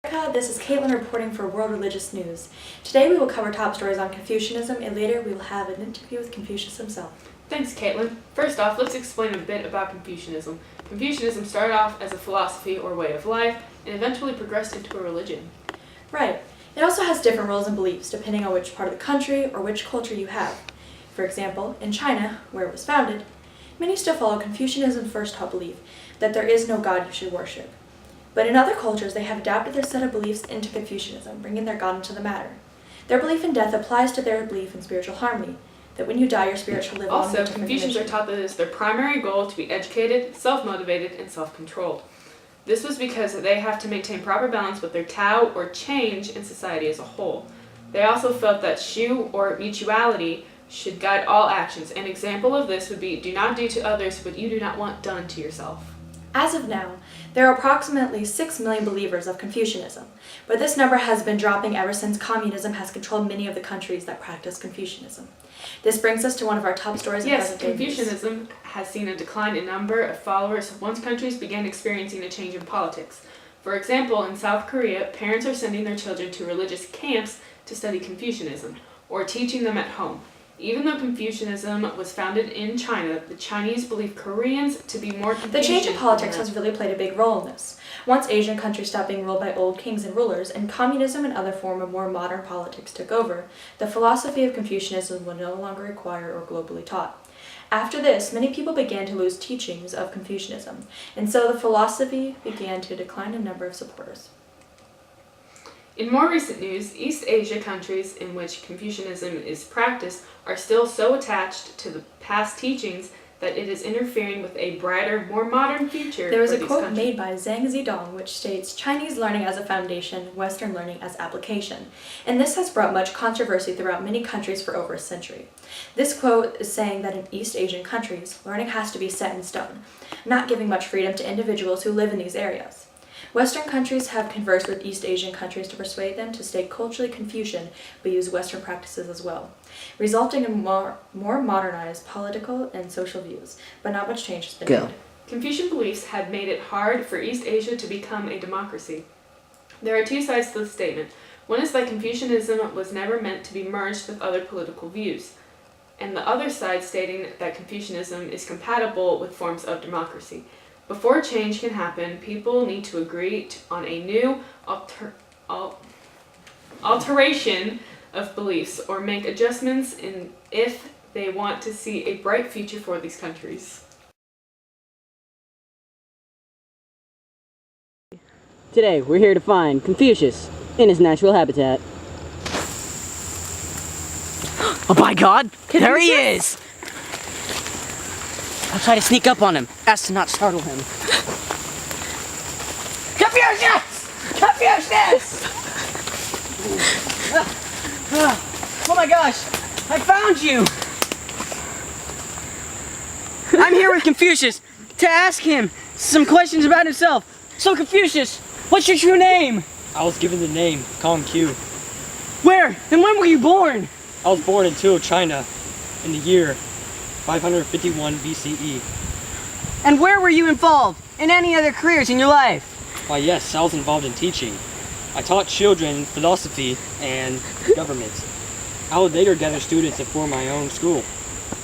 This is Caitlin reporting for World Religious News. Today we will cover top stories on Confucianism, and later we will have an interview with Confucius himself. Thanks, Caitlin. First off, let's explain a bit about Confucianism. Confucianism started off as a philosophy or way of life and eventually progressed into a religion. Right. It also has different rules and beliefs depending on which part of the country or which culture you have. For example, in China, where it was founded, many still follow Confucianism's first taught belief that there is no God you should worship. But in other cultures, they have adapted their set of beliefs into Confucianism, bringing their God into the matter. Their belief in death applies to their belief in spiritual harmony, that when you die, your spirit shall live on. Also, Confucians are taught that it is their primary goal to be educated, self-motivated, and self-controlled. This was because they have to maintain proper balance with their Tao or change in society as a whole. They also felt that shu or mutuality should guide all actions. An example of this would be, do not do to others what you do not want done to yourself. As of now, there are approximately 6 million believers of Confucianism, but this number has been dropping ever since communism has controlled many of the countries that practice Confucianism. This brings us to one of our top stories in present day news. Confucianism has seen a decline in number of followers once countries began experiencing a change in politics. For example, in South Korea, parents are sending their children to religious camps to study Confucianism, or teaching them at home. Even though Confucianism was founded in China, the Chinese believe Koreans to be more Confucian. The change in politics has really played a big role in this. Once Asian countries stopped being ruled by old kings and rulers, and communism and other form of more modern politics took over, the philosophy of Confucianism was no longer required or globally taught. After this, many people began to lose teachings of Confucianism, and so the philosophy began to decline in number of supporters. In more recent news, East Asia countries in which Confucianism is practiced are still so attached to the past teachings that it is interfering with a brighter, more modern future. There was a quote made by Zhang Zidong which states, "Chinese learning as a foundation, Western learning as application." And this has brought much controversy throughout many countries for over a century. This quote is saying that in East Asian countries, learning has to be set in stone, not giving much freedom to individuals who live in these areas. Western countries have conversed with East Asian countries to persuade them to stay culturally Confucian but use Western practices as well, resulting in more modernized political and social views, but not much change has been made. Confucian beliefs have made it hard for East Asia to become a democracy. There are two sides to the statement. One is that Confucianism was never meant to be merged with other political views, and the other side stating that Confucianism is compatible with forms of democracy. Before change can happen, people need to agree on a new alteration of beliefs or make adjustments if they want to see a bright future for these countries. Today, we're here to find Confucius in his natural habitat. Oh my God! There he is! I'll try to sneak up on him, as to not startle him. Confucius! Confucius! Oh my gosh! I found you! I'm here with Confucius to ask him some questions about himself. So Confucius, what's your true name? I was given the name Confu. Where and when were you born? I was born in Tuo, China, in the year 551 BCE. And where were you involved in any other careers in your life? Why yes, I was involved in teaching. I taught children philosophy and government. I would later gather students and form my own school.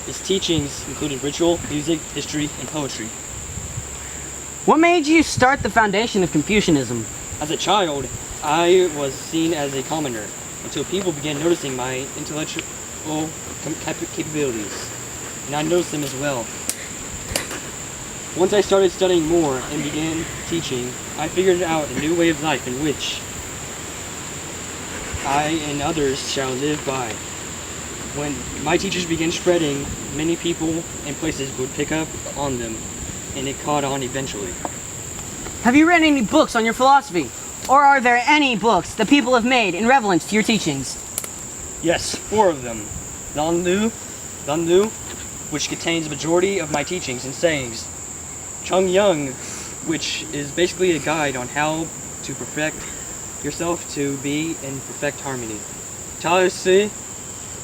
Its teachings included ritual, music, history, and poetry. What made you start the foundation of Confucianism? As a child, I was seen as a commoner until people began noticing my intellectual capabilities. And I noticed them as well. Once I started studying more and began teaching, I figured out a new way of life in which I and others shall live by. When my teachers began spreading, many people and places would pick up on them, and it caught on eventually. Have you read any books on your philosophy? Or are there any books that people have made in relevance to your teachings? Yes, 4 of them. Danlu, which contains the majority of my teachings and sayings. Chongyang, which is basically a guide on how to perfect yourself to be in perfect harmony. Taoist,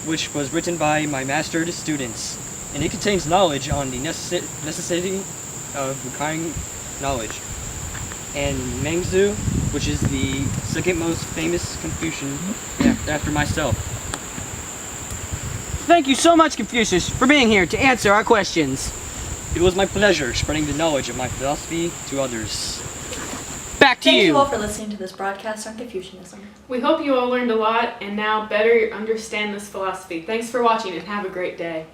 which was written by my mastered students, and it contains knowledge on the necessity of acquiring knowledge. and Mengzu, which is the second most famous Confucian after myself. Thank you so much, Confucius, for being here to answer our questions. It was my pleasure spreading the knowledge of my philosophy to others. Back to Thank you you. all for listening to this broadcast on Confucianism. We hope you all learned a lot and now better understand this philosophy. Thanks for watching and have a great day.